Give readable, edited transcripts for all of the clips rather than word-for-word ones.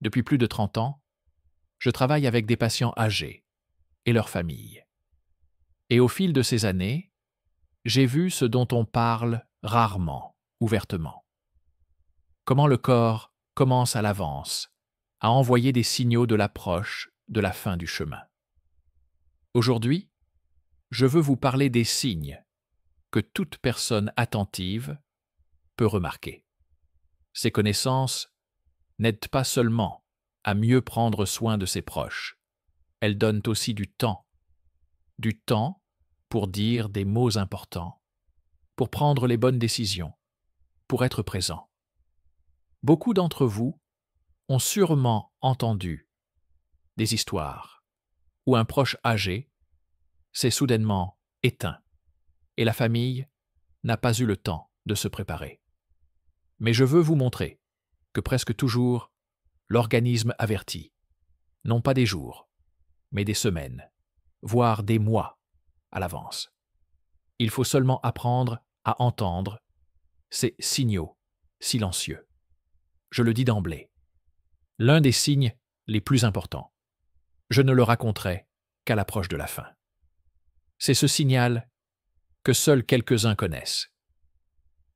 Depuis plus de 30 ans, je travaille avec des patients âgés et leurs familles. Et au fil de ces années, j'ai vu ce dont on parle rarement, ouvertement. Comment le corps commence à l'avance, à envoyer des signaux de l'approche de la fin du chemin. Aujourd'hui, je veux vous parler des signes que toute personne attentive peut remarquer. Ces connaissances n'aident pas seulement à mieux prendre soin de ses proches, elles donnent aussi du temps pour dire des mots importants, pour prendre les bonnes décisions, pour être présent. Beaucoup d'entre vous ont sûrement entendu des histoires où un proche âgé s'est soudainement éteint et la famille n'a pas eu le temps de se préparer. Mais je veux vous montrer que presque toujours, l'organisme avertit, non pas des jours, mais des semaines, voire des mois à l'avance. Il faut seulement apprendre à entendre ces signaux silencieux. Je le dis d'emblée. L'un des signes les plus importants, je ne le raconterai qu'à l'approche de la fin. C'est ce signal que seuls quelques-uns connaissent,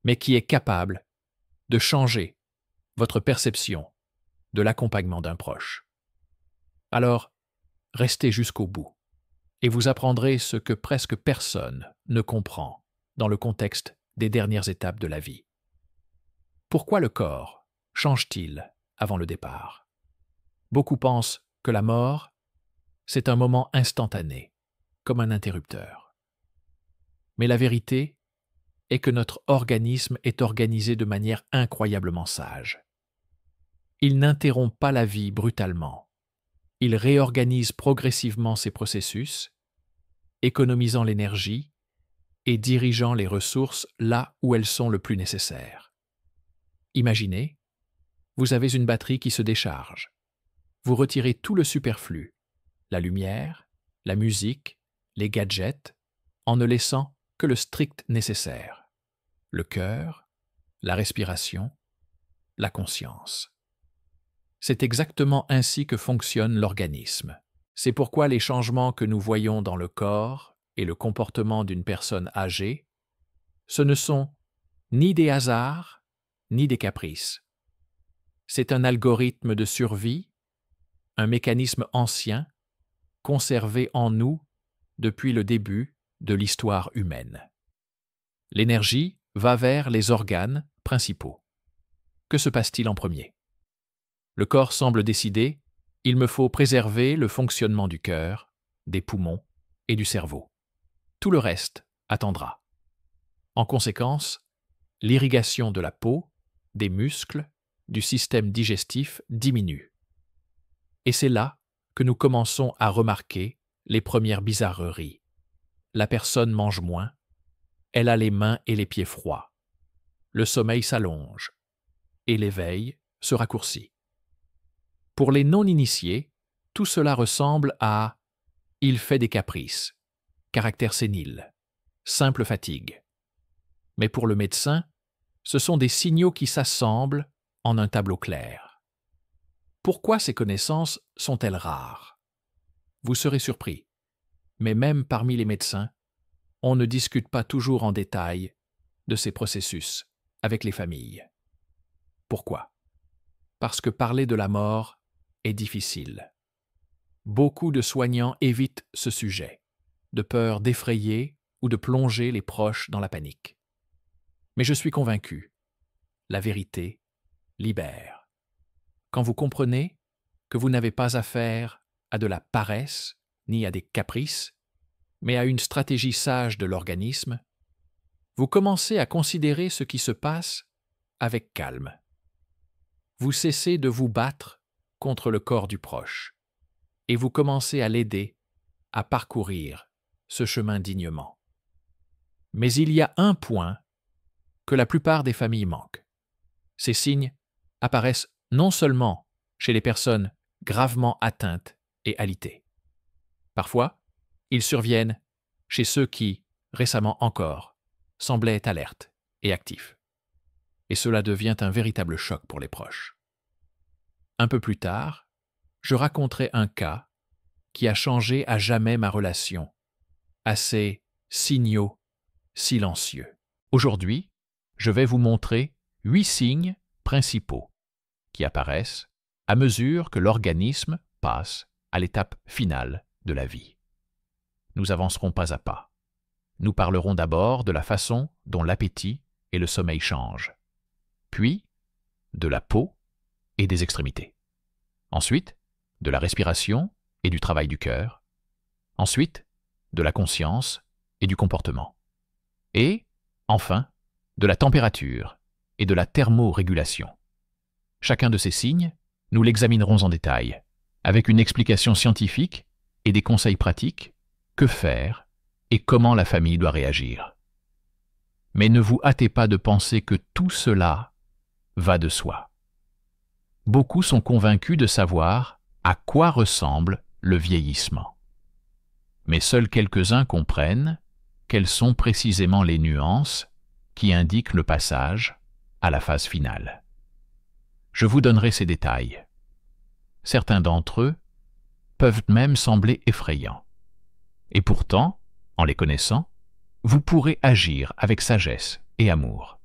mais qui est capable de changer votre perception de l'accompagnement d'un proche. Alors, restez jusqu'au bout, et vous apprendrez ce que presque personne ne comprend dans le contexte des dernières étapes de la vie. Pourquoi le corps change-t-il avant le départ? Beaucoup pensent que la mort, c'est un moment instantané, comme un interrupteur. Mais la vérité est que notre organisme est organisé de manière incroyablement sage. Il n'interrompt pas la vie brutalement. Il réorganise progressivement ses processus, économisant l'énergie et dirigeant les ressources là où elles sont le plus nécessaires. Imaginez, vous avez une batterie qui se décharge. Vous retirez tout le superflu, la lumière, la musique, les gadgets, en ne laissant que le strict nécessaire. Le cœur, la respiration, la conscience. C'est exactement ainsi que fonctionne l'organisme. C'est pourquoi les changements que nous voyons dans le corps et le comportement d'une personne âgée, ce ne sont ni des hasards, ni des caprices. C'est un algorithme de survie, un mécanisme ancien, conservé en nous depuis le début de l'histoire humaine. L'énergie va vers les organes principaux. Que se passe-t-il en premier? Le corps semble décider, il me faut préserver le fonctionnement du cœur, des poumons et du cerveau. Tout le reste attendra. En conséquence, l'irrigation de la peau, des muscles, du système digestif diminue. Et c'est là que nous commençons à remarquer les premières bizarreries. La personne mange moins, elle a les mains et les pieds froids. Le sommeil s'allonge et l'éveil se raccourcit. Pour les non-initiés, tout cela ressemble à « il fait des caprices », caractère sénile, simple fatigue. Mais pour le médecin, ce sont des signaux qui s'assemblent en un tableau clair. Pourquoi ces connaissances sont-elles rares? Vous serez surpris, mais même parmi les médecins, on ne discute pas toujours en détail de ces processus avec les familles. Pourquoi? Parce que parler de la mort est difficile. Beaucoup de soignants évitent ce sujet, de peur d'effrayer ou de plonger les proches dans la panique. Mais je suis convaincu, la vérité libère. Quand vous comprenez que vous n'avez pas affaire à de la paresse ni à des caprices, mais à une stratégie sage de l'organisme, vous commencez à considérer ce qui se passe avec calme. Vous cessez de vous battre contre le corps du proche et vous commencez à l'aider à parcourir ce chemin dignement. Mais il y a un point que la plupart des familles manquent. Ces signes apparaissent non seulement chez les personnes gravement atteintes et alitées. Parfois, ils surviennent chez ceux qui, récemment encore, semblaient alertes et actifs. Et cela devient un véritable choc pour les proches. Un peu plus tard, je raconterai un cas qui a changé à jamais ma relation à ces signaux silencieux. Aujourd'hui, je vais vous montrer 8 signes principaux qui apparaissent à mesure que l'organisme passe à l'étape finale de la vie. Nous avancerons pas à pas. Nous parlerons d'abord de la façon dont l'appétit et le sommeil changent, puis de la peau et des extrémités. Ensuite, de la respiration et du travail du cœur. Ensuite, de la conscience et du comportement. Et, enfin, de la température et de la thermorégulation. Chacun de ces signes, nous l'examinerons en détail, avec une explication scientifique et des conseils pratiques, que faire et comment la famille doit réagir. Mais ne vous hâtez pas de penser que tout cela va de soi. Beaucoup sont convaincus de savoir à quoi ressemble le vieillissement. Mais seuls quelques-uns comprennent quelles sont précisément les nuances qui indiquent le passage à la phase finale. Je vous donnerai ces détails. Certains d'entre eux peuvent même sembler effrayants. Et pourtant, en les connaissant, vous pourrez agir avec sagesse et amour.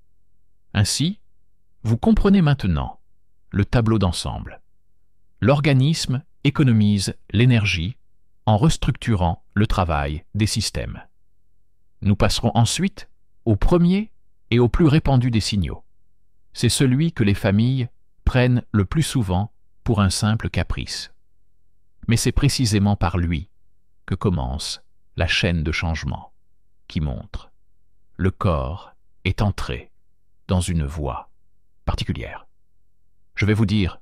Ainsi, vous comprenez maintenant le tableau d'ensemble. L'organisme économise l'énergie en restructurant le travail des systèmes. Nous passerons ensuite au premier et au plus répandu des signaux. C'est celui que les familles prennent le plus souvent pour un simple caprice. Mais c'est précisément par lui que commence la chaîne de changement qui montre le corps est entré dans une voie particulière. Je vais vous dire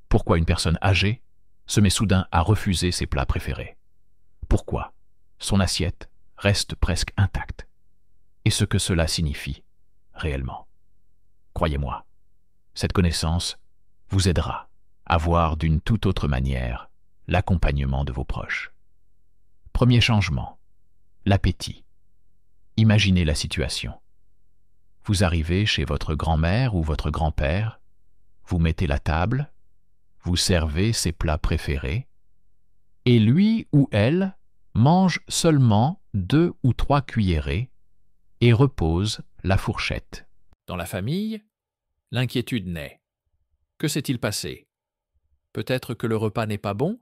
pourquoi une personne âgée se met soudain à refuser ses plats préférés. Pourquoi son assiette reste presque intacte. Et ce que cela signifie réellement. Croyez-moi, cette connaissance vous aidera à voir d'une toute autre manière l'accompagnement de vos proches. Premier changement, l'appétit. Imaginez la situation. Vous arrivez chez votre grand-mère ou votre grand-père, vous mettez la table, vous servez ses plats préférés, et lui ou elle mange seulement 2 ou 3 cuillerées et repose la fourchette. Dans la famille, l'inquiétude naît. Que s'est-il passé? Peut-être que le repas n'est pas bon?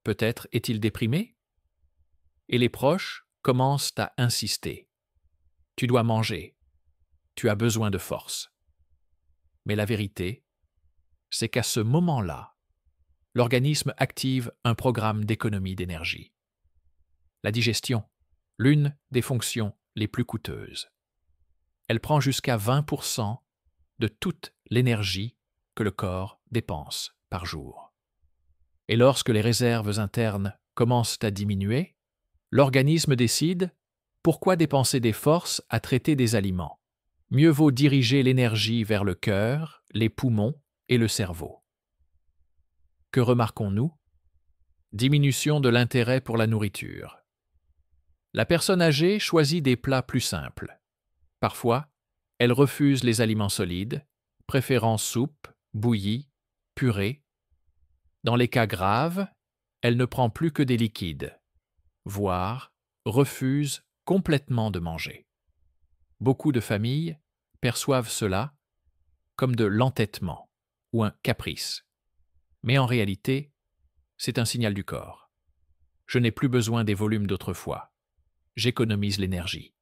Peut-être est-il déprimé? Et les proches commencent à insister. Tu dois manger. Tu as besoin de force. Mais la vérité, c'est qu'à ce moment-là, l'organisme active un programme d'économie d'énergie. La digestion, l'une des fonctions les plus coûteuses. Elle prend jusqu'à 20% de toute l'énergie que le corps dépense par jour. Et lorsque les réserves internes commencent à diminuer, l'organisme décide pourquoi dépenser des forces à traiter des aliments. Mieux vaut diriger l'énergie vers le cœur, les poumons et le cerveau. Que remarquons-nous? Diminution de l'intérêt pour la nourriture. La personne âgée choisit des plats plus simples. Parfois, elle refuse les aliments solides, préférant soupe, bouillie, purée. Dans les cas graves, elle ne prend plus que des liquides, voire refuse complètement de manger. Beaucoup de familles perçoivent cela comme de l'entêtement ou un caprice. Mais en réalité, c'est un signal du corps. Je n'ai plus besoin des volumes d'autrefois. J'économise l'énergie.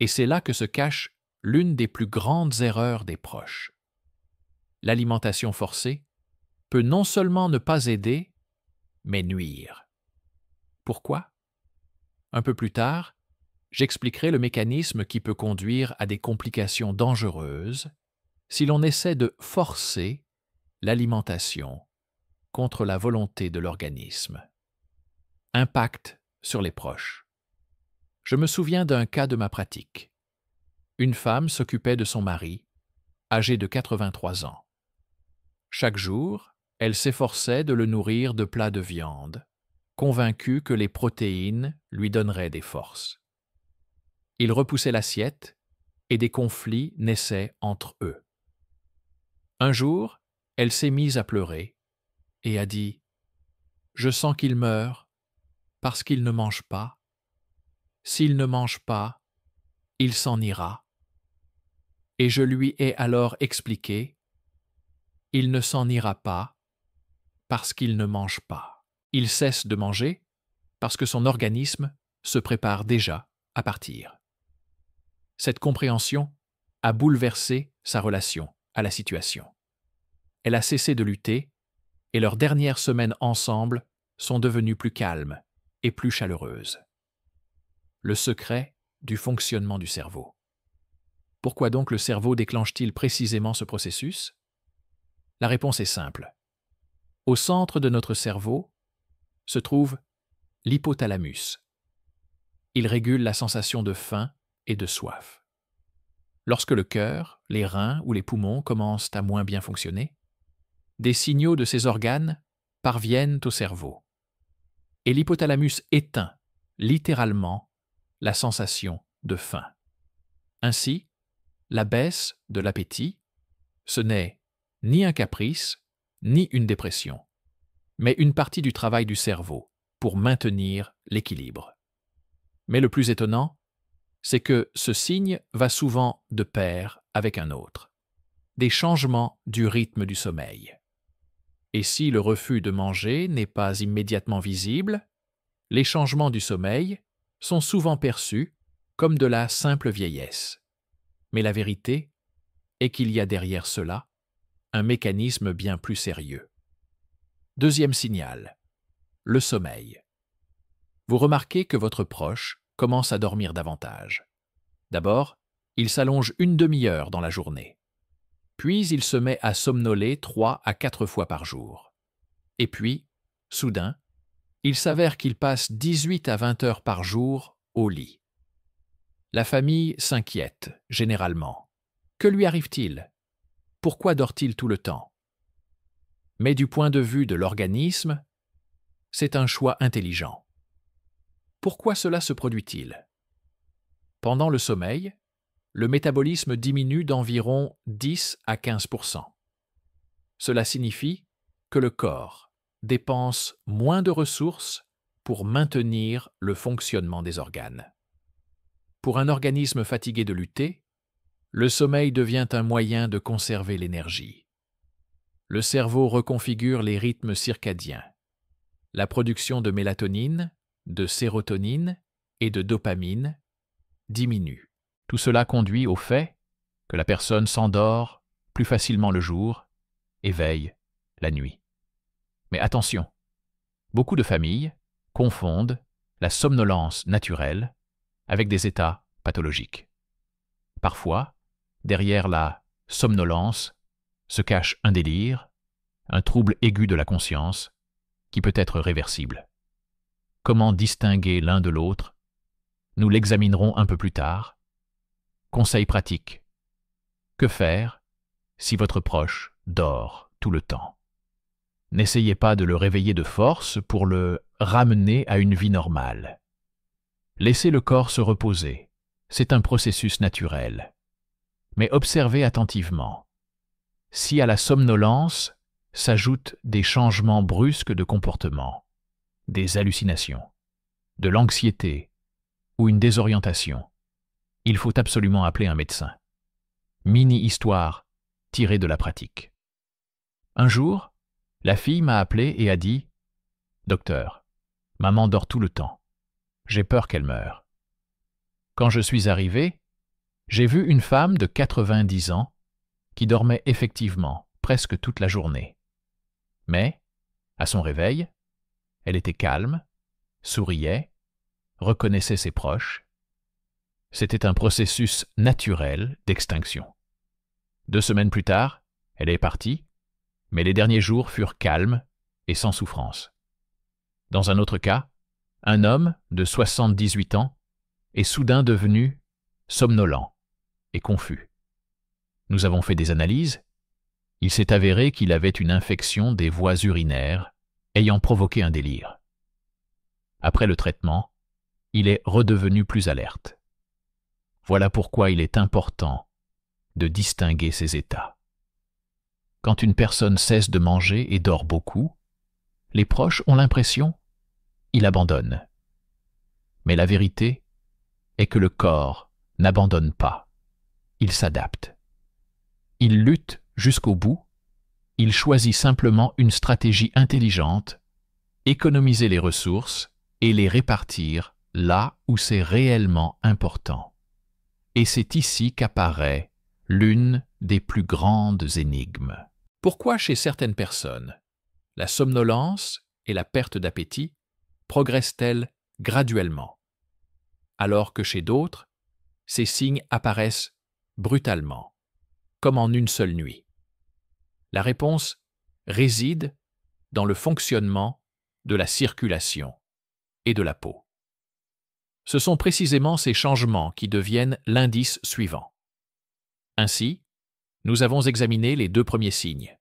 Et c'est là que se cache l'une des plus grandes erreurs des proches. L'alimentation forcée peut non seulement ne pas aider, mais nuire. Pourquoi? Un peu plus tard, j'expliquerai le mécanisme qui peut conduire à des complications dangereuses si l'on essaie de forcer l'alimentation contre la volonté de l'organisme. Impact sur les proches. Je me souviens d'un cas de ma pratique. Une femme s'occupait de son mari, âgé de 83 ans. Chaque jour, elle s'efforçait de le nourrir de plats de viande, convaincue que les protéines lui donneraient des forces. Il repoussait l'assiette et des conflits naissaient entre eux. Un jour, elle s'est mise à pleurer et a dit « Je sens qu'il meurt parce qu'il ne mange pas. S'il ne mange pas, il s'en ira. » Et je lui ai alors expliqué « Il ne s'en ira pas parce qu'il ne mange pas. Il cesse de manger parce que son organisme se prépare déjà à partir. » Cette compréhension a bouleversé sa relation à la situation. Elle a cessé de lutter et leurs dernières semaines ensemble sont devenues plus calmes et plus chaleureuses. Le secret du fonctionnement du cerveau. Pourquoi donc le cerveau déclenche-t-il précisément ce processus? La réponse est simple. Au centre de notre cerveau se trouve l'hypothalamus. Il régule la sensation de faim et de soif. Lorsque le cœur, les reins ou les poumons commencent à moins bien fonctionner, des signaux de ces organes parviennent au cerveau. Et l'hypothalamus éteint, littéralement, la sensation de faim. Ainsi, la baisse de l'appétit, ce n'est ni un caprice, ni une dépression, mais une partie du travail du cerveau pour maintenir l'équilibre. Mais le plus étonnant, c'est que ce signe va souvent de pair avec un autre, des changements du rythme du sommeil. Et si le refus de manger n'est pas immédiatement visible, les changements du sommeil sont souvent perçus comme de la simple vieillesse. Mais la vérité est qu'il y a derrière cela un mécanisme bien plus sérieux. Deuxième signal, le sommeil. Vous remarquez que votre proche commence à dormir davantage. D'abord, il s'allonge une demi-heure dans la journée. Puis il se met à somnoler 3 à 4 fois par jour. Et puis, soudain, il s'avère qu'il passe 18 à 20 heures par jour au lit. La famille s'inquiète, généralement. Que lui arrive-t-il? Pourquoi dort-il tout le temps? Mais du point de vue de l'organisme, c'est un choix intelligent. Pourquoi cela se produit-il? Pendant le sommeil, le métabolisme diminue d'environ 10 à 15%. Cela signifie que le corps dépense moins de ressources pour maintenir le fonctionnement des organes. Pour un organisme fatigué de lutter, le sommeil devient un moyen de conserver l'énergie. Le cerveau reconfigure les rythmes circadiens. La production de mélatonine, de sérotonine et de dopamine diminue. Tout cela conduit au fait que la personne s'endort plus facilement le jour et veille la nuit. Mais attention, beaucoup de familles confondent la somnolence naturelle avec des états pathologiques. Parfois, derrière la somnolence se cache un délire, un trouble aigu de la conscience qui peut être réversible. Comment distinguer l'un de l'autre? Nous l'examinerons un peu plus tard. Conseil pratique. Que faire si votre proche dort tout le temps? N'essayez pas de le réveiller de force pour le ramener à une vie normale. Laissez le corps se reposer. C'est un processus naturel. Mais observez attentivement. Si à la somnolence s'ajoutent des changements brusques de comportement, des hallucinations, de l'anxiété ou une désorientation, il faut absolument appeler un médecin. Mini-histoire tirée de la pratique. Un jour, la fille m'a appelé et a dit « Docteur, maman dort tout le temps. J'ai peur qu'elle meure. » Quand je suis arrivé, j'ai vu une femme de 90 ans qui dormait effectivement presque toute la journée. Mais, à son réveil, elle était calme, souriait, reconnaissait ses proches. C'était un processus naturel d'extinction. 2 semaines plus tard, elle est partie, mais les derniers jours furent calmes et sans souffrance. Dans un autre cas, un homme de 78 ans est soudain devenu somnolent et confus. Nous avons fait des analyses. Il s'est avéré qu'il avait une infection des voies urinaires ayant provoqué un délire. Après le traitement, il est redevenu plus alerte. Voilà pourquoi il est important de distinguer ces états. quand une personne cesse de manger et dort beaucoup, les proches ont l'impression qu'il abandonne. Mais la vérité est que le corps n'abandonne pas, il s'adapte. Il lutte jusqu'au bout, il choisit simplement une stratégie intelligente, économiser les ressources et les répartir là où c'est réellement important. Et c'est ici qu'apparaît l'une des plus grandes énigmes. Pourquoi chez certaines personnes, la somnolence et la perte d'appétit progressent-elles graduellement, alors que chez d'autres, ces signes apparaissent brutalement, comme en une seule nuit? La réponse réside dans le fonctionnement de la circulation et de la peau. Ce sont précisément ces changements qui deviennent l'indice suivant. Ainsi, nous avons examiné les 2 premiers signes: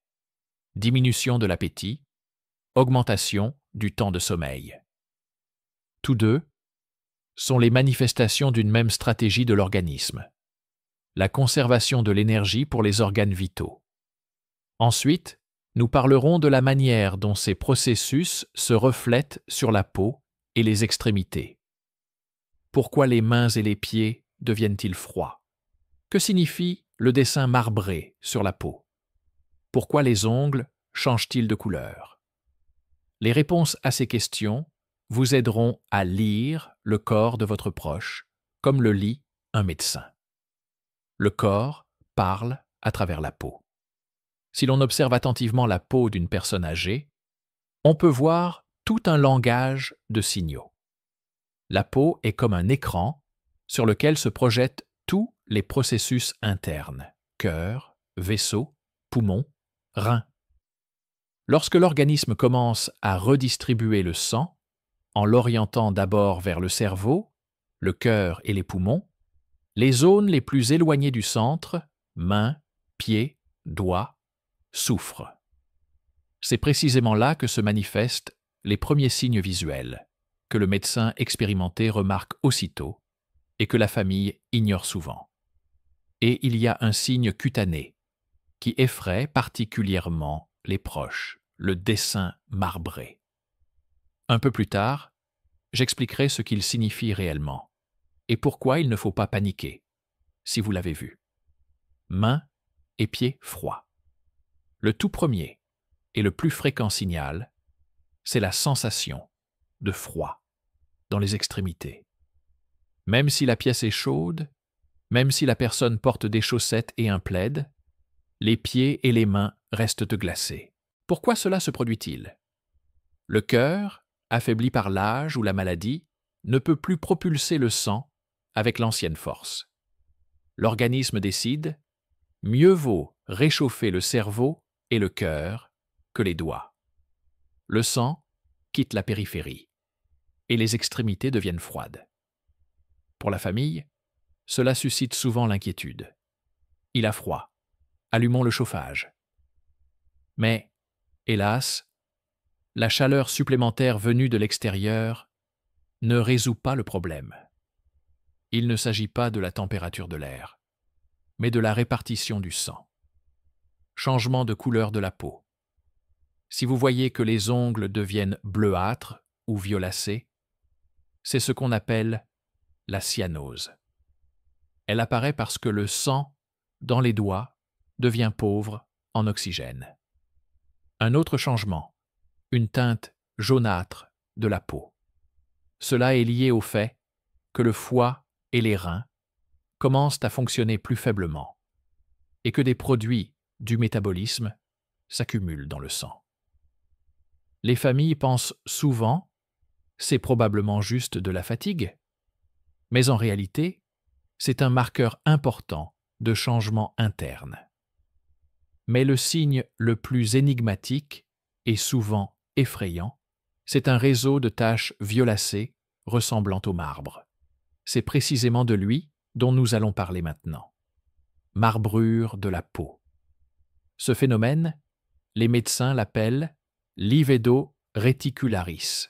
diminution de l'appétit, augmentation du temps de sommeil. Tous deux sont les manifestations d'une même stratégie de l'organisme, la conservation de l'énergie pour les organes vitaux. Ensuite, nous parlerons de la manière dont ces processus se reflètent sur la peau et les extrémités. Pourquoi les mains et les pieds deviennent-ils froids? Que signifie le dessin marbré sur la peau? Pourquoi les ongles changent-ils de couleur? Les réponses à ces questions vous aideront à lire le corps de votre proche, comme le lit un médecin. Le corps parle à travers la peau. Si l'on observe attentivement la peau d'une personne âgée, on peut voir tout un langage de signaux. La peau est comme un écran sur lequel se projettent tous les processus internes: cœur, vaisseau, poumons, reins. Lorsque l'organisme commence à redistribuer le sang, en l'orientant d'abord vers le cerveau, le cœur et les poumons, les zones les plus éloignées du centre, mains, pieds, doigts, souffrent. C'est précisément là que se manifestent les premiers signes visuels, que le médecin expérimenté remarque aussitôt et que la famille ignore souvent. Et il y a un signe cutané qui effraie particulièrement les proches, le dessin marbré. Un peu plus tard, j'expliquerai ce qu'il signifie réellement et pourquoi il ne faut pas paniquer, si vous l'avez vu. Mains et pieds froids. Le tout premier et le plus fréquent signal, c'est la sensation de froid dans les extrémités. Même si la pièce est chaude, même si la personne porte des chaussettes et un plaid, les pieds et les mains restent glacés. Pourquoi cela se produit-il? Le cœur, affaibli par l'âge ou la maladie, ne peut plus propulser le sang avec l'ancienne force. L'organisme décide: mieux vaut réchauffer le cerveau et le cœur que les doigts. Le sang quitte la périphérie et les extrémités deviennent froides. Pour la famille, cela suscite souvent l'inquiétude. Il a froid, allumons le chauffage. Mais, hélas, la chaleur supplémentaire venue de l'extérieur ne résout pas le problème. Il ne s'agit pas de la température de l'air, mais de la répartition du sang. Changement de couleur de la peau. Si vous voyez que les ongles deviennent bleuâtres ou violacés, c'est ce qu'on appelle la cyanose. Elle apparaît parce que le sang dans les doigts devient pauvre en oxygène. Un autre changement, une teinte jaunâtre de la peau. Cela est lié au fait que le foie et les reins commencent à fonctionner plus faiblement et que des produits du métabolisme s'accumulent dans le sang. Les familles pensent souvent c'est probablement juste de la fatigue, mais en réalité, c'est un marqueur important de changement interne. Mais le signe le plus énigmatique et souvent effrayant, c'est un réseau de taches violacées ressemblant au marbre. C'est précisément de lui dont nous allons parler maintenant. Marbrure de la peau. Ce phénomène, les médecins l'appellent livedo reticularis.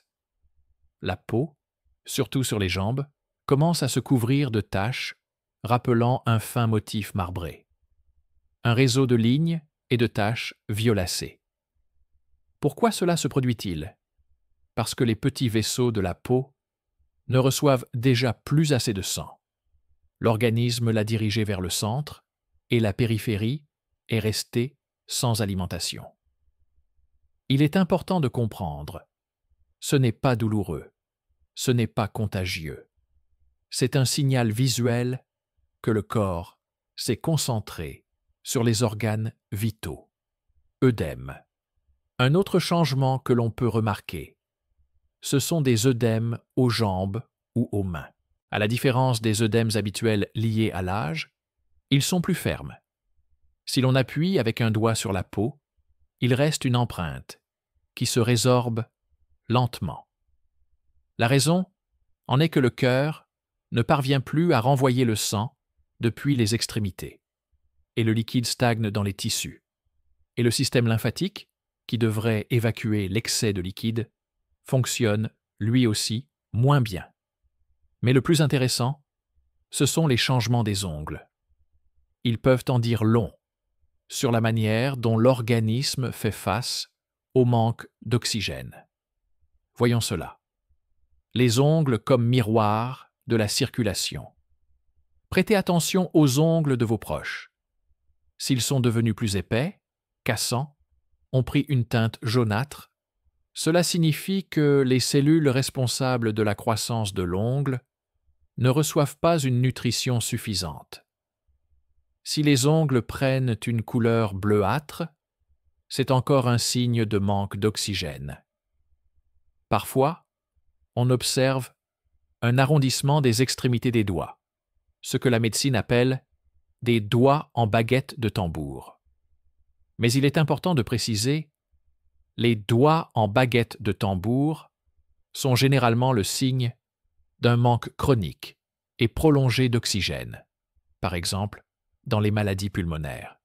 La peau, surtout sur les jambes, commence à se couvrir de taches rappelant un fin motif marbré. Un réseau de lignes et de taches violacées. Pourquoi cela se produit-il? Parce que les petits vaisseaux de la peau ne reçoivent déjà plus assez de sang. L'organisme l'a dirigé vers le centre et la périphérie est restée sans alimentation. Il est important de comprendre, ce n'est pas douloureux, ce n'est pas contagieux. C'est un signal visuel que le corps s'est concentré sur les organes vitaux. Œdème. Un autre changement que l'on peut remarquer, ce sont des œdèmes aux jambes ou aux mains. À la différence des œdèmes habituels liés à l'âge, ils sont plus fermes. Si l'on appuie avec un doigt sur la peau, il reste une empreinte qui se résorbe lentement. La raison en est que le cœur ne parvient plus à renvoyer le sang depuis les extrémités, et le liquide stagne dans les tissus. Et le système lymphatique, qui devrait évacuer l'excès de liquide, fonctionne, lui aussi, moins bien. Mais le plus intéressant, ce sont les changements des ongles. Ils peuvent en dire long sur la manière dont l'organisme fait face au manque d'oxygène. Voyons cela. Les ongles comme miroir de la circulation. Prêtez attention aux ongles de vos proches. S'ils sont devenus plus épais, cassants, ont pris une teinte jaunâtre, cela signifie que les cellules responsables de la croissance de l'ongle ne reçoivent pas une nutrition suffisante. Si les ongles prennent une couleur bleuâtre, c'est encore un signe de manque d'oxygène. Parfois, on observe un arrondissement des extrémités des doigts, ce que la médecine appelle des doigts en baguette de tambour. Mais il est important de préciser, les doigts en baguette de tambour sont généralement le signe d'un manque chronique et prolongé d'oxygène, par exemple dans les maladies pulmonaires.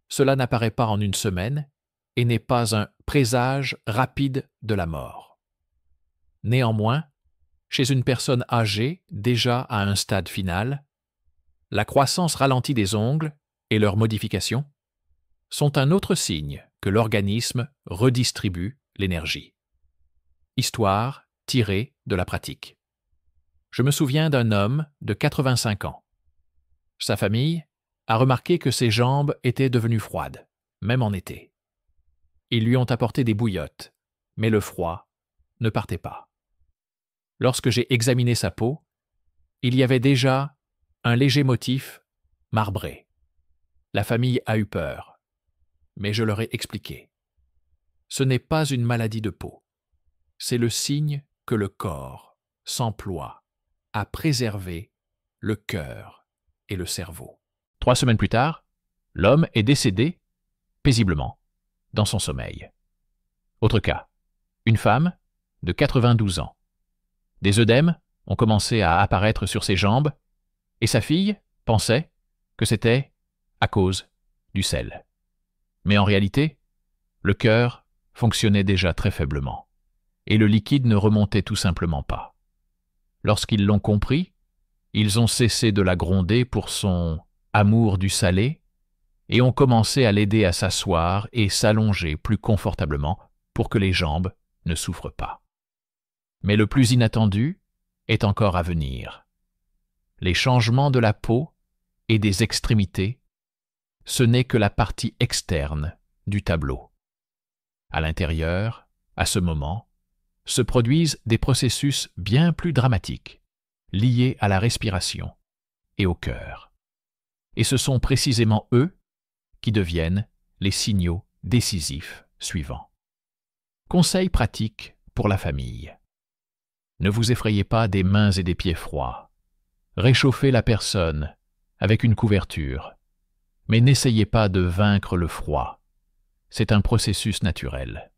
Cela n'apparaît pas en une semaine et n'est pas un présage rapide de la mort. Néanmoins, chez une personne âgée déjà à un stade final, la croissance ralentie des ongles et leur modification sont un autre signe que l'organisme redistribue l'énergie. Histoire tirée de la pratique. Je me souviens d'un homme de 85 ans. Sa famille a remarqué que ses jambes étaient devenues froides, même en été. Ils lui ont apporté des bouillottes, mais le froid ne partait pas. Lorsque j'ai examiné sa peau, il y avait déjà un léger motif marbré. La famille a eu peur, mais je leur ai expliqué. Ce n'est pas une maladie de peau. C'est le signe que le corps s'emploie à préserver le cœur et le cerveau. 3 semaines plus tard, l'homme est décédé paisiblement dans son sommeil. Autre cas, une femme de 92 ans. Des œdèmes ont commencé à apparaître sur ses jambes et sa fille pensait que c'était à cause du sel. Mais en réalité, le cœur fonctionnait déjà très faiblement et le liquide ne remontait tout simplement pas. Lorsqu'ils l'ont compris, ils ont cessé de la gronder pour son amour du salé et ont commencé à l'aider à s'asseoir et s'allonger plus confortablement pour que les jambes ne souffrent pas. Mais le plus inattendu est encore à venir. Les changements de la peau et des extrémités, ce n'est que la partie externe du tableau. À l'intérieur, à ce moment, se produisent des processus bien plus dramatiques, liés à la respiration et au cœur. Et ce sont précisément eux qui deviennent les signaux décisifs suivants. Conseil pratique pour la famille. Ne vous effrayez pas des mains et des pieds froids. Réchauffez la personne avec une couverture, mais n'essayez pas de vaincre le froid. C'est un processus naturel.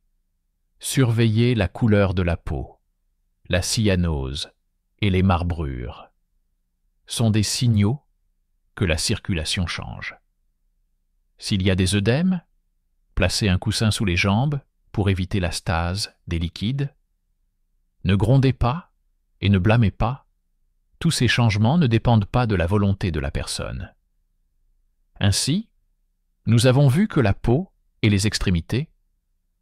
Surveillez la couleur de la peau, la cyanose et les marbrures. Sont des signaux que la circulation change. S'il y a des œdèmes, placez un coussin sous les jambes pour éviter la stase des liquides. Ne grondez pas et ne blâmez pas. Tous ces changements ne dépendent pas de la volonté de la personne. Ainsi, Nous avons vu que la peau et les extrémités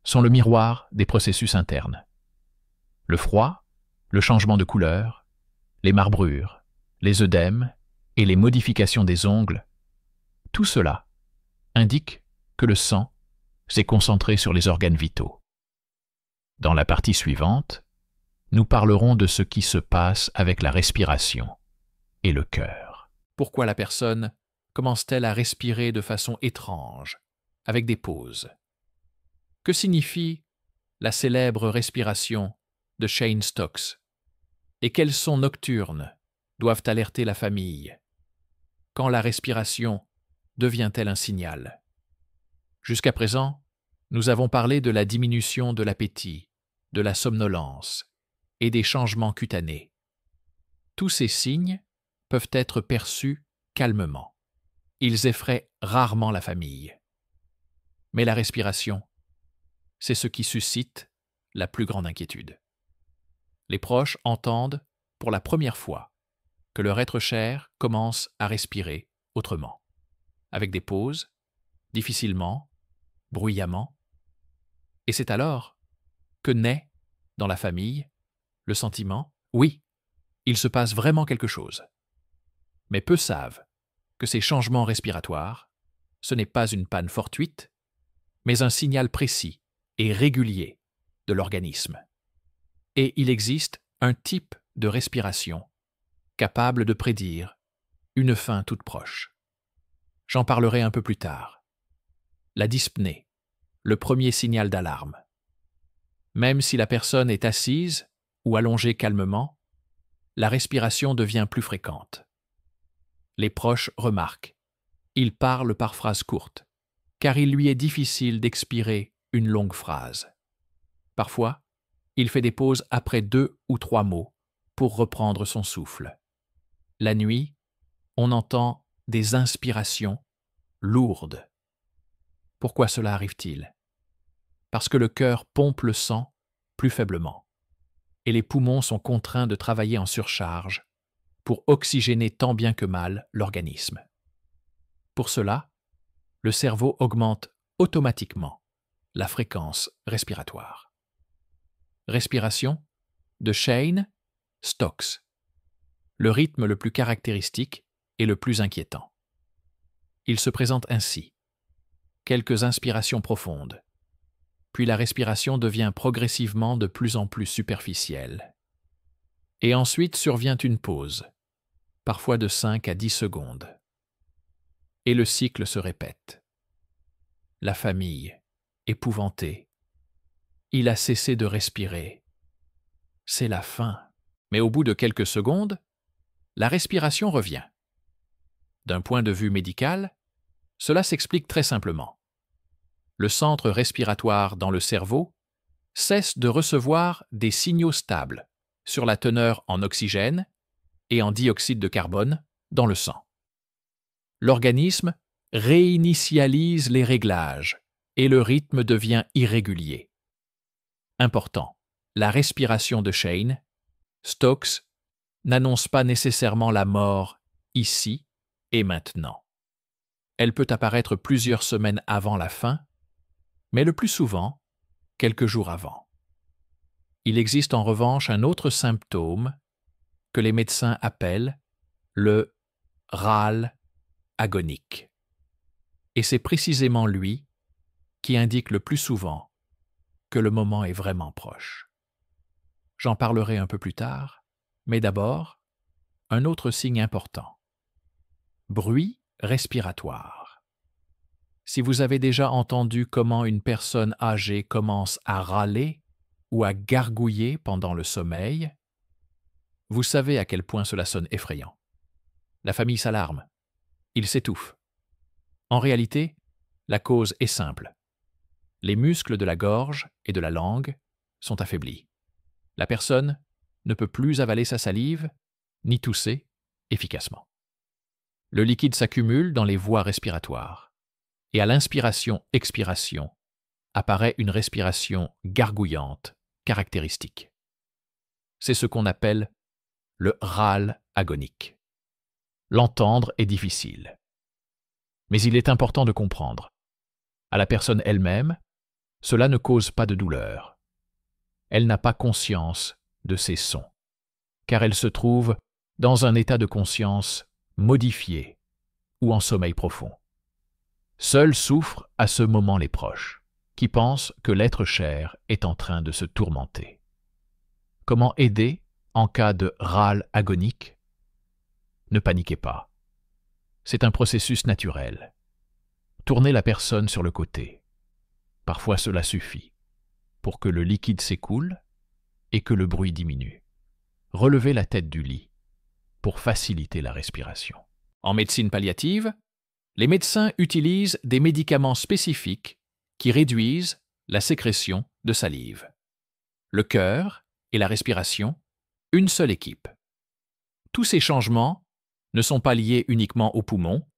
sont le miroir des processus internes. Le froid, le changement de couleur, les marbrures, les œdèmes et les modifications des ongles, tout cela indique que le sang s'est concentré sur les organes vitaux. Dans la partie suivante, nous parlerons de ce qui se passe avec la respiration et le cœur. Pourquoi la personne commence-t-elle à respirer de façon étrange, avec des pauses? Que signifie la célèbre respiration de Shane Stokes? Et quels sons nocturnes doivent alerter la famille? Quand la respiration devient-elle un signal? Jusqu'à présent, nous avons parlé de la diminution de l'appétit, de la somnolence et des changements cutanés. Tous ces signes peuvent être perçus calmement. Ils effraient rarement la famille. Mais la respiration, c'est ce qui suscite la plus grande inquiétude. Les proches entendent, pour la première fois, que leur être cher commence à respirer autrement, avec des pauses, difficilement, bruyamment. Et c'est alors que naît, dans la famille, le sentiment « oui, il se passe vraiment quelque chose ». Mais peu savent que ces changements respiratoires, ce n'est pas une panne fortuite, mais un signal précis et régulier de l'organisme. Et il existe un type de respiration capable de prédire une fin toute proche. J'en parlerai un peu plus tard. La dyspnée, le premier signal d'alarme. Même si la personne est assise ou allongée calmement, la respiration devient plus fréquente. Les proches remarquent. Il parle par phrases courtes, car il lui est difficile d'expirer une longue phrase. Parfois, il fait des pauses après 2 ou 3 mots pour reprendre son souffle. La nuit, on entend des inspirations lourdes. Pourquoi cela arrive-t-il? Parce que le cœur pompe le sang plus faiblement, et les poumons sont contraints de travailler en surcharge pour oxygéner tant bien que mal l'organisme. Pour cela, le cerveau augmente automatiquement la fréquence respiratoire. Respiration de Shane Stokes. Le rythme le plus caractéristique et le plus inquiétant. Il se présente ainsi. Quelques inspirations profondes, puis la respiration devient progressivement de plus en plus superficielle. Et ensuite survient une pause, parfois de 5 à 10 secondes. Et le cycle se répète. La famille, épouvantée. Il a cessé de respirer. C'est la fin. Mais au bout de quelques secondes, la respiration revient. D'un point de vue médical, cela s'explique très simplement. Le centre respiratoire dans le cerveau cesse de recevoir des signaux stables sur la teneur en oxygène et en dioxyde de carbone dans le sang. L'organisme réinitialise les réglages et le rythme devient irrégulier. Important, la respiration de Shane Stokes n'annonce pas nécessairement la mort ici et maintenant. Elle peut apparaître plusieurs semaines avant la fin, mais le plus souvent, quelques jours avant. Il existe en revanche un autre symptôme que les médecins appellent le râle agonique. Et c'est précisément lui qui indique le plus souvent que le moment est vraiment proche. J'en parlerai un peu plus tard, mais d'abord, un autre signe important. Bruit respiratoire. Si vous avez déjà entendu comment une personne âgée commence à râler ou à gargouiller pendant le sommeil, vous savez à quel point cela sonne effrayant. La famille s'alarme. Il s'étouffe. En réalité, la cause est simple. Les muscles de la gorge et de la langue sont affaiblis. La personne ne peut plus avaler sa salive ni tousser efficacement. Le liquide s'accumule dans les voies respiratoires et à l'inspiration-expiration apparaît une respiration gargouillante caractéristique. C'est ce qu'on appelle le râle agonique. L'entendre est difficile. Mais il est important de comprendre. À la personne elle-même, cela ne cause pas de douleur. Elle n'a pas conscience de ces sons, car elle se trouve dans un état de conscience modifié ou en sommeil profond. Seuls souffrent à ce moment les proches, qui pensent que l'être cher est en train de se tourmenter. Comment aider en cas de râle agonique? Ne paniquez pas. C'est un processus naturel. Tournez la personne sur le côté. Parfois cela suffit pour que le liquide s'écoule et que le bruit diminue. Relevez la tête du lit pour faciliter la respiration. En médecine palliative, les médecins utilisent des médicaments spécifiques qui réduisent la sécrétion de salive. Le cœur et la respiration, une seule équipe. Tous ces changements ne sont pas liés uniquement aux poumons,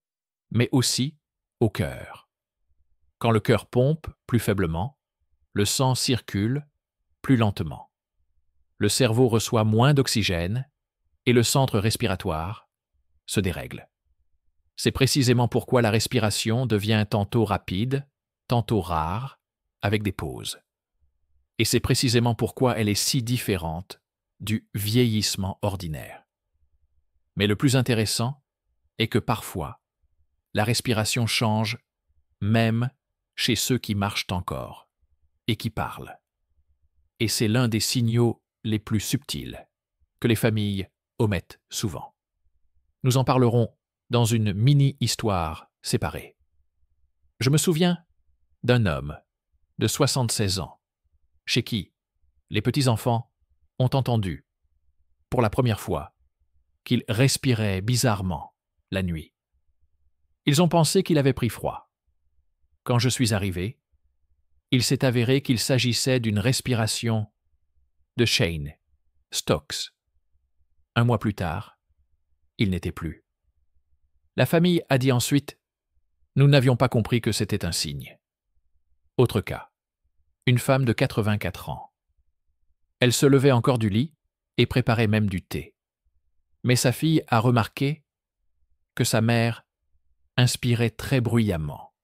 mais aussi au cœur. Quand le cœur pompe plus faiblement, le sang circule plus lentement. Le cerveau reçoit moins d'oxygène et le centre respiratoire se dérègle. C'est précisément pourquoi la respiration devient tantôt rapide, tantôt rare, avec des pauses. Et c'est précisément pourquoi elle est si différente du vieillissement ordinaire. Mais le plus intéressant est que parfois, la respiration change même chez ceux qui marchent encore et qui parlent. Et c'est l'un des signaux les plus subtils que les familles omettent souvent. Nous en parlerons dans une mini-histoire séparée. Je me souviens d'un homme de 76 ans, chez qui les petits-enfants ont entendu, pour la première fois, qu'il respirait bizarrement la nuit. Ils ont pensé qu'il avait pris froid. Quand je suis arrivé, il s'est avéré qu'il s'agissait d'une respiration de Shane Stokes. Un mois plus tard, il n'était plus. La famille a dit ensuite « Nous n'avions pas compris que c'était un signe ». Autre cas, une femme de 84 ans. Elle se levait encore du lit et préparait même du thé. Mais sa fille a remarqué que sa mère inspirait très bruyamment,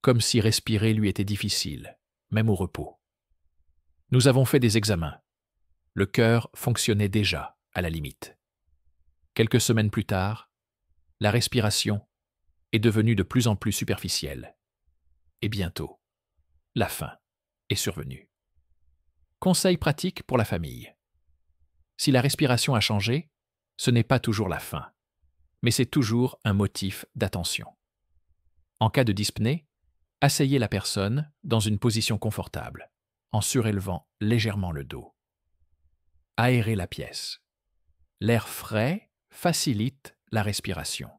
comme si respirer lui était difficile, même au repos. Nous avons fait des examens. Le cœur fonctionnait déjà, à la limite. Quelques semaines plus tard, la respiration est devenue de plus en plus superficielle. Et bientôt, la fin est survenue. Conseil pratique pour la famille. Si la respiration a changé, ce n'est pas toujours la fin, mais c'est toujours un motif d'attention. En cas de dyspnée, asseyez la personne dans une position confortable, en surélevant légèrement le dos. Aérez la pièce. L'air frais facilite la respiration.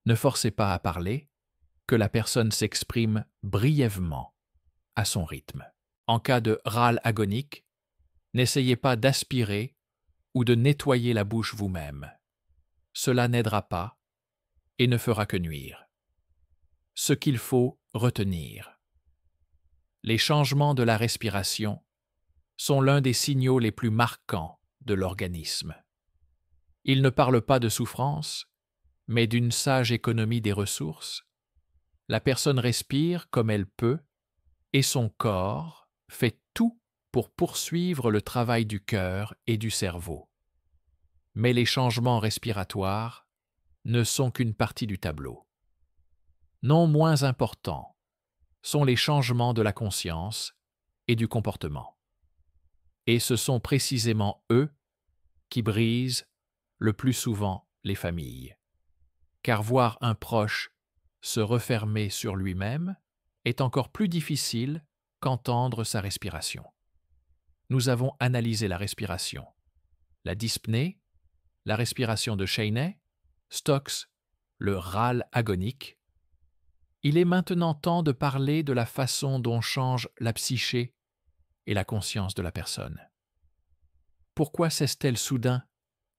Ne forcez pas à parler, que la personne s'exprime brièvement à son rythme. En cas de râle agonique, n'essayez pas d'aspirer ou de nettoyer la bouche vous-même. Cela n'aidera pas et ne fera que nuire. Ce qu'il faut retenir. Les changements de la respiration sont l'un des signaux les plus marquants de l'organisme. Ils ne parlent pas de souffrance, mais d'une sage économie des ressources. La personne respire comme elle peut et son corps fait tout pour poursuivre le travail du cœur et du cerveau. Mais les changements respiratoires ne sont qu'une partie du tableau. Non moins importants sont les changements de la conscience et du comportement. Et ce sont précisément eux qui brisent le plus souvent les familles. Car voir un proche se refermer sur lui-même est encore plus difficile qu'entendre sa respiration. Nous avons analysé la respiration, la dyspnée, la respiration de Shane Stokes, le râle agonique. Il est maintenant temps de parler de la façon dont change la psyché et la conscience de la personne. Pourquoi cesse-t-elle soudain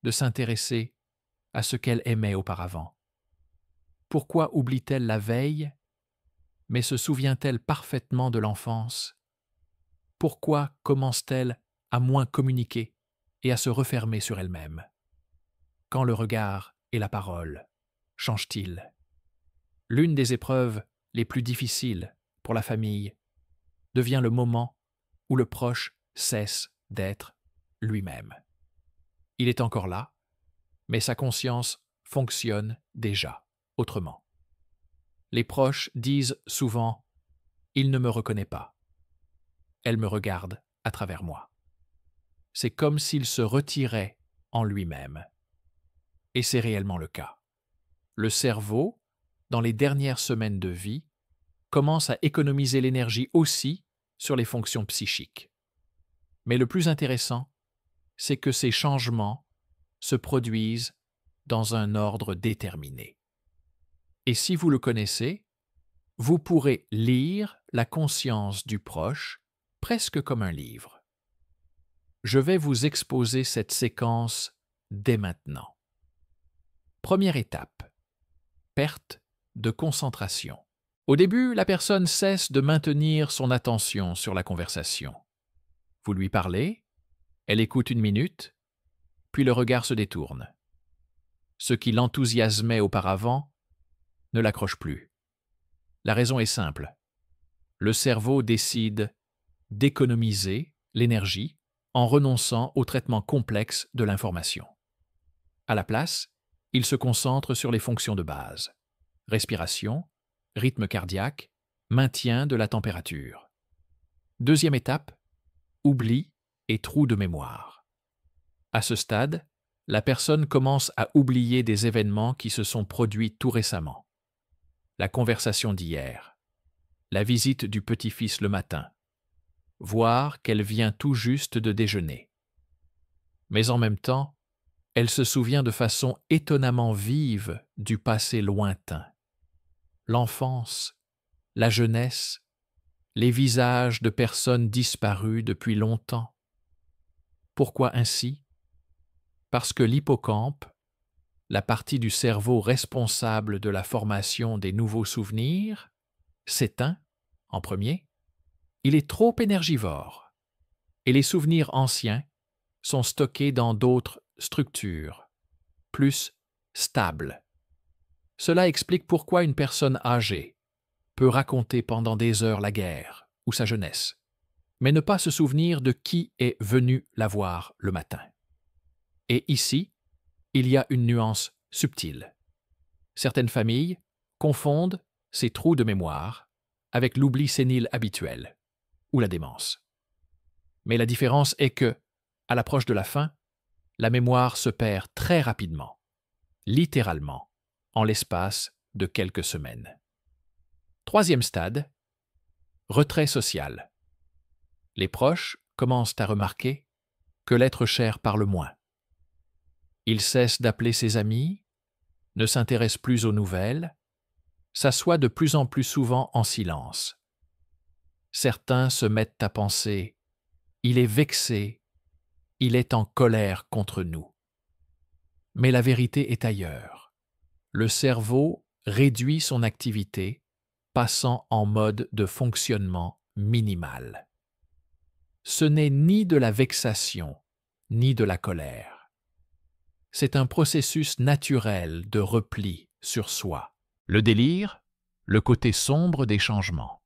de s'intéresser à ce qu'elle aimait auparavant? Pourquoi oublie-t-elle la veille, mais se souvient-elle parfaitement de l'enfance? Pourquoi commence-t-elle à moins communiquer et à se refermer sur elle-même? Quand le regard et la parole changent-ils? L'une des épreuves les plus difficiles pour la famille devient le moment où le proche cesse d'être lui-même. Il est encore là, mais sa conscience fonctionne déjà autrement. Les proches disent souvent « il ne me reconnaît pas ». Elle me regarde à travers moi. C'est comme s'il se retirait en lui-même. Et c'est réellement le cas. Le cerveau, dans les dernières semaines de vie, commence à économiser l'énergie aussi sur les fonctions psychiques. Mais le plus intéressant, c'est que ces changements se produisent dans un ordre déterminé. Et si vous le connaissez, vous pourrez lire la conscience du proche presque comme un livre. Je vais vous exposer cette séquence dès maintenant. Première étape, perte de concentration. Au début, la personne cesse de maintenir son attention sur la conversation. Vous lui parlez, elle écoute 1 minute, puis le regard se détourne. Ce qui l'enthousiasmait auparavant ne l'accroche plus. La raison est simple. Le cerveau décide d'économiser l'énergie en renonçant au traitement complexe de l'information. À la place, il se concentre sur les fonctions de base: respiration, rythme cardiaque, maintien de la température. Deuxième étape, oubli et trou de mémoire. À ce stade, la personne commence à oublier des événements qui se sont produits tout récemment. La conversation d'hier, la visite du petit-fils le matin, voire qu'elle vient tout juste de déjeuner. Mais en même temps, elle se souvient de façon étonnamment vive du passé lointain. L'enfance, la jeunesse, les visages de personnes disparues depuis longtemps. Pourquoi ainsi? Parce que l'hippocampe, la partie du cerveau responsable de la formation des nouveaux souvenirs, s'éteint en premier. Il est trop énergivore et les souvenirs anciens sont stockés dans d'autres structures, plus stables. Cela explique pourquoi une personne âgée peut raconter pendant des heures la guerre ou sa jeunesse, mais ne pas se souvenir de qui est venu la voir le matin. Et ici, il y a une nuance subtile. Certaines familles confondent ces trous de mémoire avec l'oubli sénile habituel ou la démence. Mais la différence est que, à l'approche de la fin, la mémoire se perd très rapidement, littéralement, en l'espace de quelques semaines. Troisième stade, retrait social. Les proches commencent à remarquer que l'être cher parle moins. Il cesse d'appeler ses amis, ne s'intéresse plus aux nouvelles, s'assoit de plus en plus souvent en silence. Certains se mettent à penser « il est vexé, il est en colère contre nous ». Mais la vérité est ailleurs. Le cerveau réduit son activité, passant en mode de fonctionnement minimal. Ce n'est ni de la vexation, ni de la colère. C'est un processus naturel de repli sur soi. Le délire, le côté sombre des changements.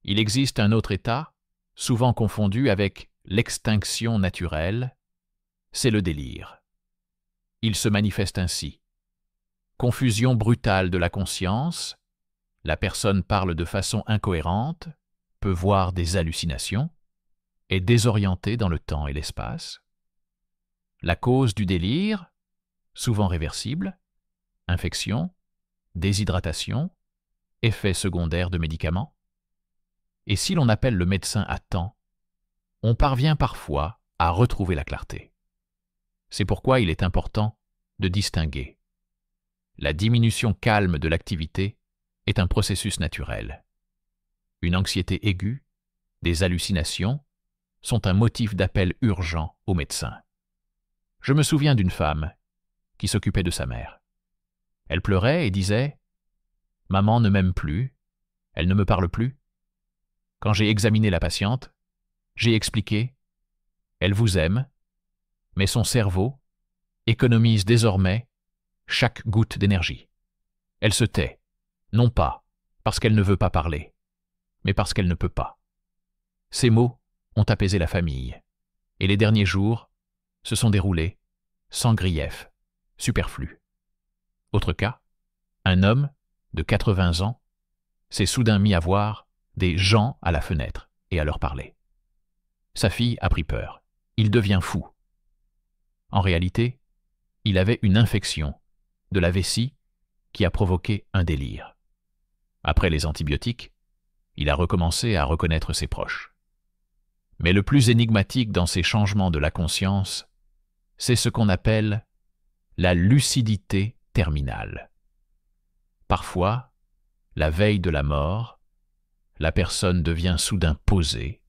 Il existe un autre état, souvent confondu avec l'extinction naturelle, c'est le délire. Il se manifeste ainsi. Confusion brutale de la conscience, la personne parle de façon incohérente, peut voir des hallucinations, est désorientée dans le temps et l'espace. La cause du délire, souvent réversible, infection, déshydratation, effet secondaire de médicaments. Et si l'on appelle le médecin à temps, on parvient parfois à retrouver la clarté. C'est pourquoi il est important de distinguer. La diminution calme de l'activité est un processus naturel. Une anxiété aiguë, des hallucinations, sont un motif d'appel urgent au médecin. Je me souviens d'une femme qui s'occupait de sa mère. Elle pleurait et disait « Maman ne m'aime plus, elle ne me parle plus ». Quand j'ai examiné la patiente, j'ai expliqué « Elle vous aime, mais son cerveau économise désormais chaque goutte d'énergie. Elle se tait, non pas parce qu'elle ne veut pas parler, mais parce qu'elle ne peut pas. Ces mots ont apaisé la famille, et les derniers jours se sont déroulés sans grief superflu. Autre cas, un homme de 80 ans s'est soudain mis à voir des gens à la fenêtre et à leur parler. Sa fille a pris peur. Il devient fou. En réalité, il avait une infection de la vessie qui a provoqué un délire. Après les antibiotiques, il a recommencé à reconnaître ses proches. Mais le plus énigmatique dans ces changements de la conscience, c'est ce qu'on appelle la lucidité terminale. Parfois, la veille de la mort, la personne devient soudain posée,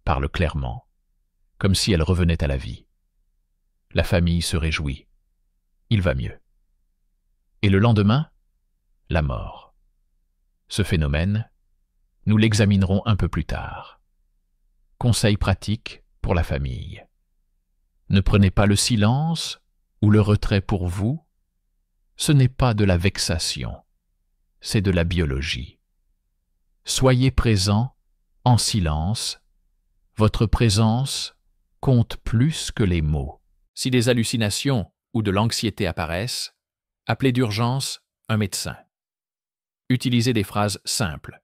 parle clairement, comme si elle revenait à la vie. La famille se réjouit. Il va mieux. Et le lendemain, la mort. Ce phénomène, nous l'examinerons un peu plus tard. Conseil pratique pour la famille. Ne prenez pas le silence ou le retrait pour vous. Ce n'est pas de la vexation, c'est de la biologie. Soyez présent en silence. Votre présence compte plus que les mots. Si des hallucinations ou de l'anxiété apparaissent, appelez d'urgence un médecin. Utilisez des phrases simples.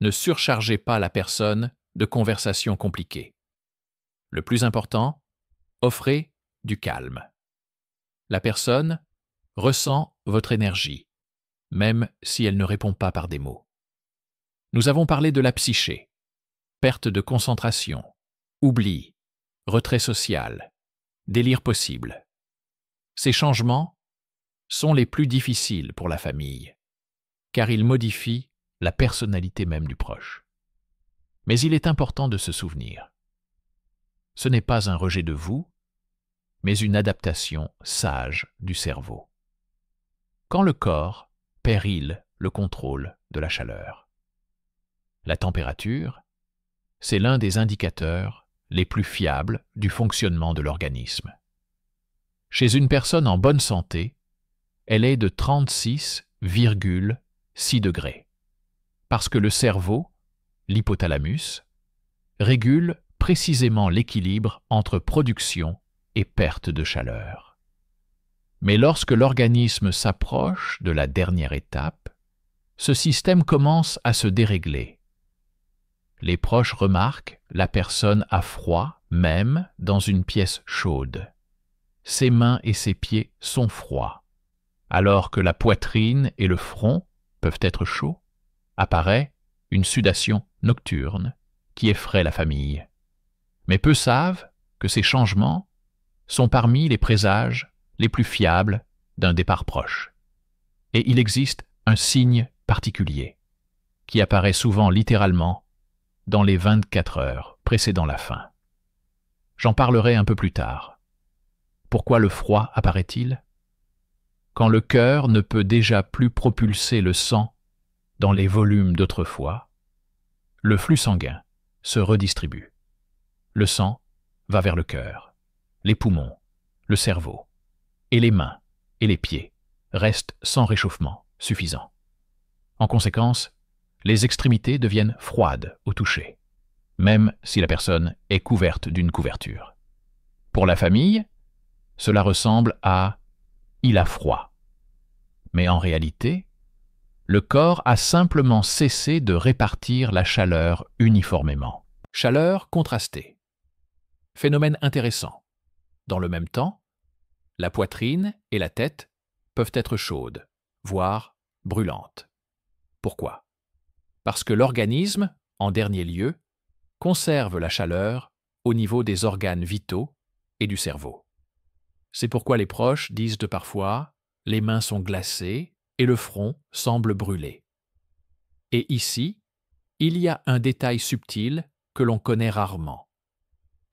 Ne surchargez pas la personne de conversations compliquées. Le plus important, offrez du calme. La personne ressent votre énergie, même si elle ne répond pas par des mots. Nous avons parlé de la psyché, perte de concentration, oubli, retrait social, délire possible. Ces changements sont les plus difficiles pour la famille, car ils modifient la personnalité même du proche. Mais il est important de se souvenir. Ce n'est pas un rejet de vous, mais une adaptation sage du cerveau. Quand le corps perd le contrôle de la chaleur. La température, c'est l'un des indicateurs les plus fiables du fonctionnement de l'organisme. Chez une personne en bonne santé, elle est de 36,6 degrés, parce que le cerveau, l'hypothalamus, régule précisément l'équilibre entre production et perte de chaleur. Mais lorsque l'organisme s'approche de la dernière étape, ce système commence à se dérégler. Les proches remarquent la personne a froid même dans une pièce chaude. Ses mains et ses pieds sont froids. Alors que la poitrine et le front peuvent être chauds, apparaît une sudation nocturne qui effraie la famille. Mais peu savent que ces changements sont parmi les présages les plus fiables d'un départ proche. Et il existe un signe particulier qui apparaît souvent littéralement dans les 24 heures précédant la fin. J'en parlerai un peu plus tard. Pourquoi le froid apparaît-il? Quand le cœur ne peut déjà plus propulser le sang dans les volumes d'autrefois, le flux sanguin se redistribue. Le sang va vers le cœur, les poumons, le cerveau, et les mains et les pieds restent sans réchauffement suffisant. En conséquence, les extrémités deviennent froides au toucher, même si la personne est couverte d'une couverture. Pour la famille, cela ressemble à « il a froid ». Mais en réalité, le corps a simplement cessé de répartir la chaleur uniformément. Chaleur contrastée. Phénomène intéressant. Dans le même temps, la poitrine et la tête peuvent être chaudes, voire brûlantes. Pourquoi? Parce que l'organisme, en dernier lieu, conserve la chaleur au niveau des organes vitaux et du cerveau. C'est pourquoi les proches disent parfois « les mains sont glacées et le front semble brûler ». Et ici, il y a un détail subtil que l'on connaît rarement.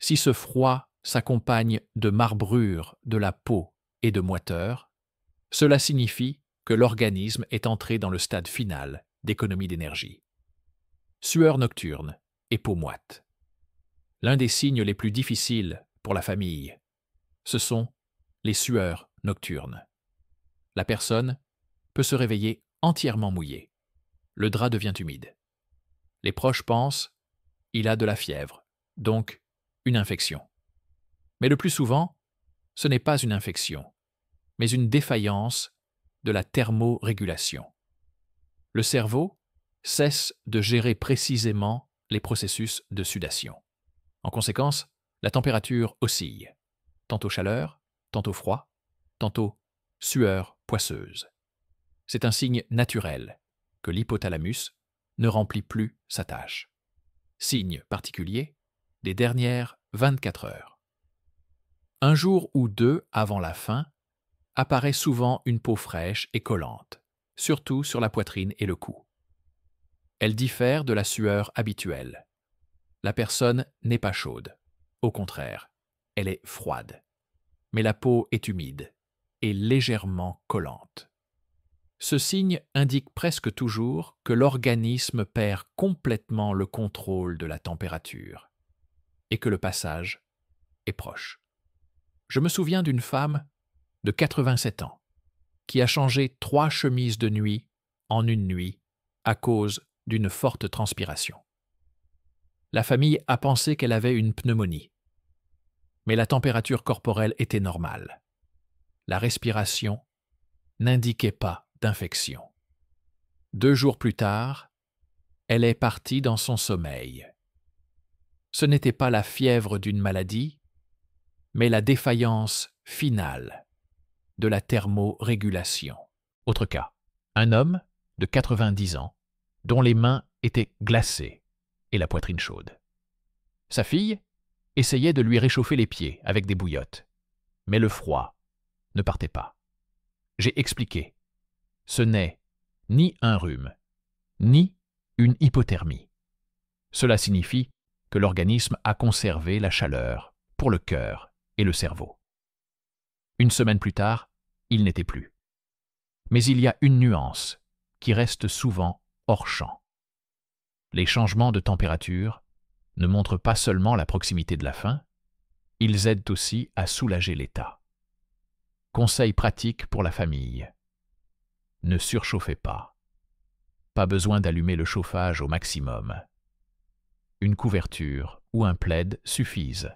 Si ce froid s'accompagne de marbrure de la peau et de moiteur, cela signifie que l'organisme est entré dans le stade final d'économie d'énergie. Sueur nocturne et peau moite. L'un des signes les plus difficiles pour la famille, ce sont les sueurs nocturnes. La personne peut se réveiller entièrement mouillée. le drap devient humide. Les proches pensent « il a de la fièvre », donc une infection. Mais le plus souvent, ce n'est pas une infection, mais une défaillance de la thermorégulation. Le cerveau cesse de gérer précisément les processus de sudation. En conséquence, la température oscille, tantôt chaleur, tantôt froid, tantôt sueur poisseuse. C'est un signe naturel que l'hypothalamus ne remplit plus sa tâche. Signe particulier des dernières 24 heures. Un jour ou deux avant la faim, apparaît souvent une peau fraîche et collante, surtout sur la poitrine et le cou. Elle diffère de la sueur habituelle. La personne n'est pas chaude. Au contraire, elle est froide. Mais la peau est humide et légèrement collante. Ce signe indique presque toujours que l'organisme perd complètement le contrôle de la température et que le passage est proche. Je me souviens d'une femme de 87 ans qui a changé 3 chemises de nuit en une nuit à cause d'une forte transpiration. La famille a pensé qu'elle avait une pneumonie, mais la température corporelle était normale. La respiration n'indiquait pas d'infection. 2 jours plus tard, elle est partie dans son sommeil. Ce n'était pas la fièvre d'une maladie, mais la défaillance finale de la thermorégulation. Autre cas, un homme de 90 ans dont les mains étaient glacées et la poitrine chaude. Sa fille essayait de lui réchauffer les pieds avec des bouillottes, mais le froid ne partait pas. J'ai expliqué, ce n'est ni un rhume, ni une hypothermie. Cela signifie que l'organisme a conservé la chaleur pour le cœur et le cerveau. Une semaine plus tard, il n'était plus. Mais il y a une nuance qui reste souvent hors champ. Les changements de température ne montrent pas seulement la proximité de la faim, ils aident aussi à soulager l'état. Conseil pratique pour la famille. Ne surchauffez pas. Pas besoin d'allumer le chauffage au maximum. Une couverture ou un plaid suffisent.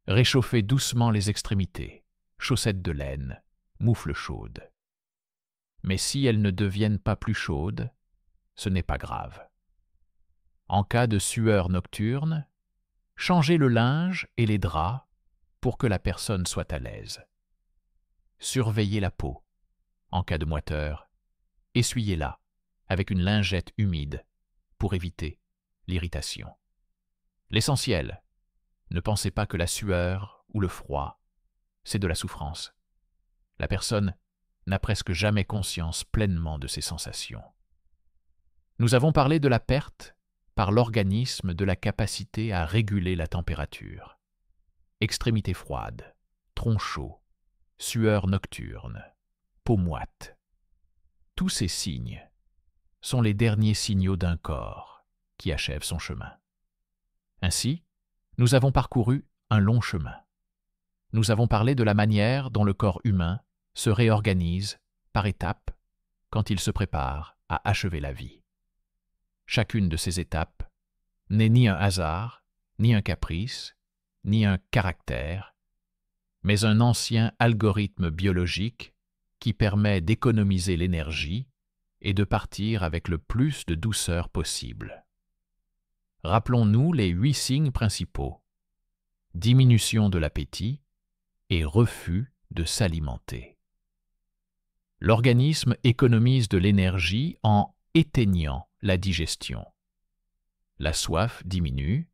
Réchauffez doucement les extrémités, chaussettes de laine, moufles chaudes. Mais si elles ne deviennent pas plus chaudes, ce n'est pas grave. En cas de sueur nocturne, changez le linge et les draps pour que la personne soit à l'aise. Surveillez la peau. En cas de moiteur, essuyez-la avec une lingette humide pour éviter l'irritation. L'essentiel, ne pensez pas que la sueur ou le froid, c'est de la souffrance. La personne n'a presque jamais conscience pleinement de ses sensations. Nous avons parlé de la perte par l'organisme de la capacité à réguler la température. Extrémités froides, tronc chaud, sueur nocturne, peau moite. Tous ces signes sont les derniers signaux d'un corps qui achève son chemin. Ainsi, nous avons parcouru un long chemin. Nous avons parlé de la manière dont le corps humain se réorganise par étapes quand il se prépare à achever la vie. Chacune de ces étapes n'est ni un hasard, ni un caprice, ni un caractère, mais un ancien algorithme biologique qui permet d'économiser l'énergie et de partir avec le plus de douceur possible. Rappelons-nous les 8 signes principaux: diminution de l'appétit et refus de s'alimenter. L'organisme économise de l'énergie en éteignant la digestion. La soif diminue,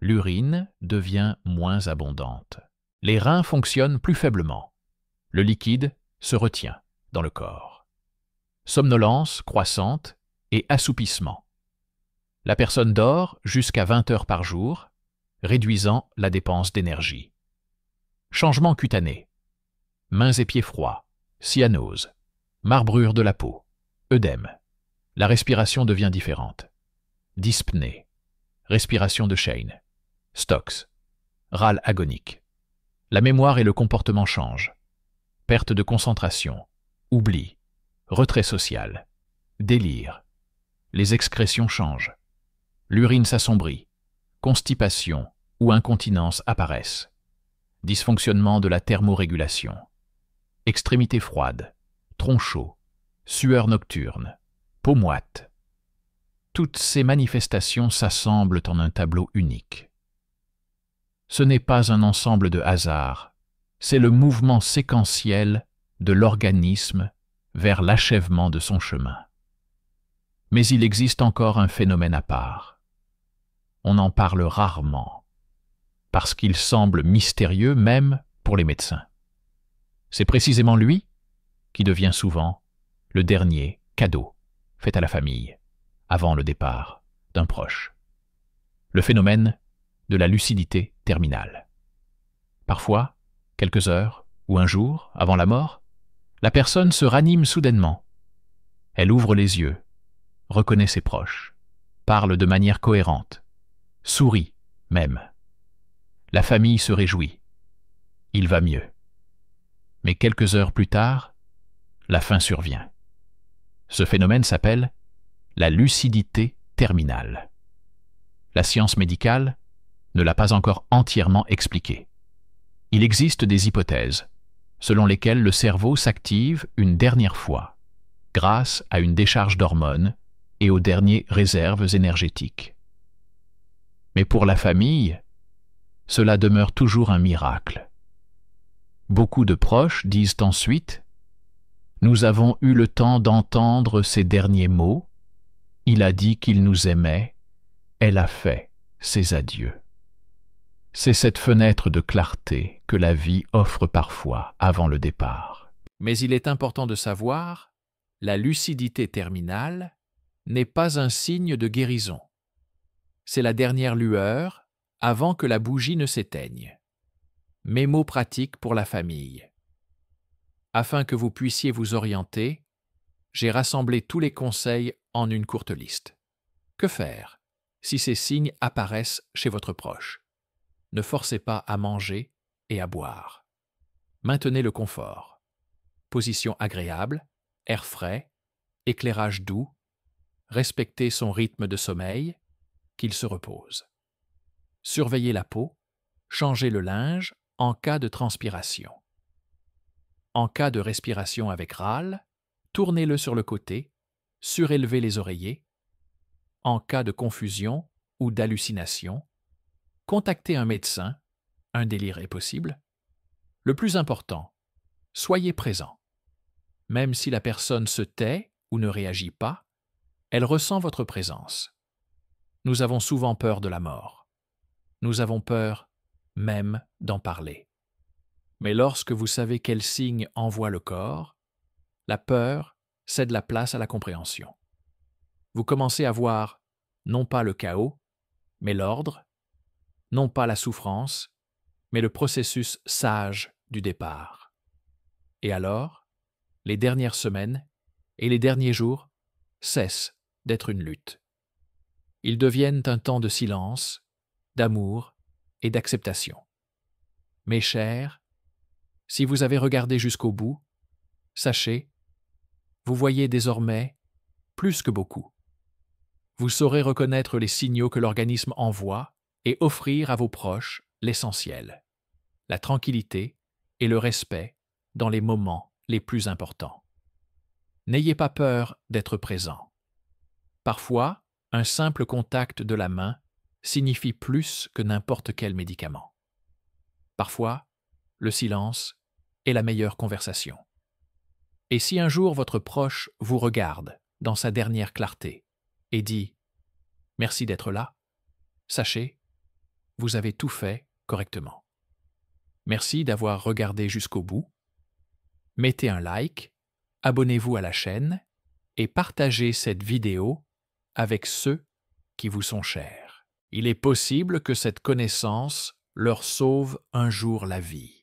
l'urine devient moins abondante. Les reins fonctionnent plus faiblement. Le liquide se retient dans le corps. Somnolence croissante et assoupissement. La personne dort jusqu'à 20 heures par jour, réduisant la dépense d'énergie. Changement cutané. Mains et pieds froids, cyanose, marbrure de la peau, œdème. La respiration devient différente. Dyspnée, respiration de Shane, Stokes, râle agonique. La mémoire et le comportement changent. Perte de concentration, oubli, retrait social, délire, les excrétions changent. L'urine s'assombrit, constipation ou incontinence apparaissent. Dysfonctionnement de la thermorégulation. Extrémités froides, tronc chaud, sueur nocturne, peau moite. Toutes ces manifestations s'assemblent en un tableau unique. Ce n'est pas un ensemble de hasards, c'est le mouvement séquentiel de l'organisme vers l'achèvement de son chemin. Mais il existe encore un phénomène à part. On en parle rarement, parce qu'il semble mystérieux même pour les médecins. C'est précisément lui qui devient souvent le dernier cadeau fait à la famille, avant le départ d'un proche. Le phénomène de la lucidité terminale. Parfois, quelques heures ou un jour avant la mort, la personne se ranime soudainement. Elle ouvre les yeux, reconnaît ses proches, parle de manière cohérente, sourit même. La famille se réjouit. Il va mieux. Mais quelques heures plus tard, la fin survient. Ce phénomène s'appelle la lucidité terminale. La science médicale ne l'a pas encore entièrement expliqué. Il existe des hypothèses selon lesquelles le cerveau s'active une dernière fois grâce à une décharge d'hormones et aux dernières réserves énergétiques. Mais pour la famille, cela demeure toujours un miracle. Beaucoup de proches disent ensuite « Nous avons eu le temps d'entendre ses derniers mots, il a dit qu'il nous aimait, elle a fait ses adieux. » C'est cette fenêtre de clarté que la vie offre parfois avant le départ. Mais il est important de savoir, la lucidité terminale n'est pas un signe de guérison. C'est la dernière lueur avant que la bougie ne s'éteigne. Mémo pratique pour la famille. Afin que vous puissiez vous orienter, j'ai rassemblé tous les conseils en une courte liste. Que faire si ces signes apparaissent chez votre proche? Ne forcez pas à manger et à boire. Maintenez le confort. Position agréable, air frais, éclairage doux. Respectez son rythme de sommeil, qu'il se repose. Surveillez la peau, changez le linge en cas de transpiration. En cas de respiration avec râle, tournez-le sur le côté, surélevez les oreillers. En cas de confusion ou d'hallucination, contactez un médecin, un délire est possible. Le plus important, soyez présent. Même si la personne se tait ou ne réagit pas, elle ressent votre présence. Nous avons souvent peur de la mort. Nous avons peur même d'en parler. Mais lorsque vous savez quels signes envoie le corps, la peur cède la place à la compréhension. Vous commencez à voir non pas le chaos, mais l'ordre, non pas la souffrance, mais le processus sage du départ. Et alors, les dernières semaines et les derniers jours cessent d'être une lutte. Ils deviennent un temps de silence, d'amour et d'acceptation. Mes chers, si vous avez regardé jusqu'au bout, sachez, vous voyez désormais plus que beaucoup. Vous saurez reconnaître les signaux que l'organisme envoie et offrir à vos proches l'essentiel, la tranquillité et le respect dans les moments les plus importants. N'ayez pas peur d'être présent. Parfois, un simple contact de la main signifie plus que n'importe quel médicament. Parfois, le silence est la meilleure conversation. Et si un jour votre proche vous regarde dans sa dernière clarté et dit « Merci d'être là », sachez, vous avez tout fait correctement. Merci d'avoir regardé jusqu'au bout. Mettez un like, abonnez-vous à la chaîne et partagez cette vidéo avec ceux qui vous sont chers. Il est possible que cette connaissance leur sauve un jour la vie.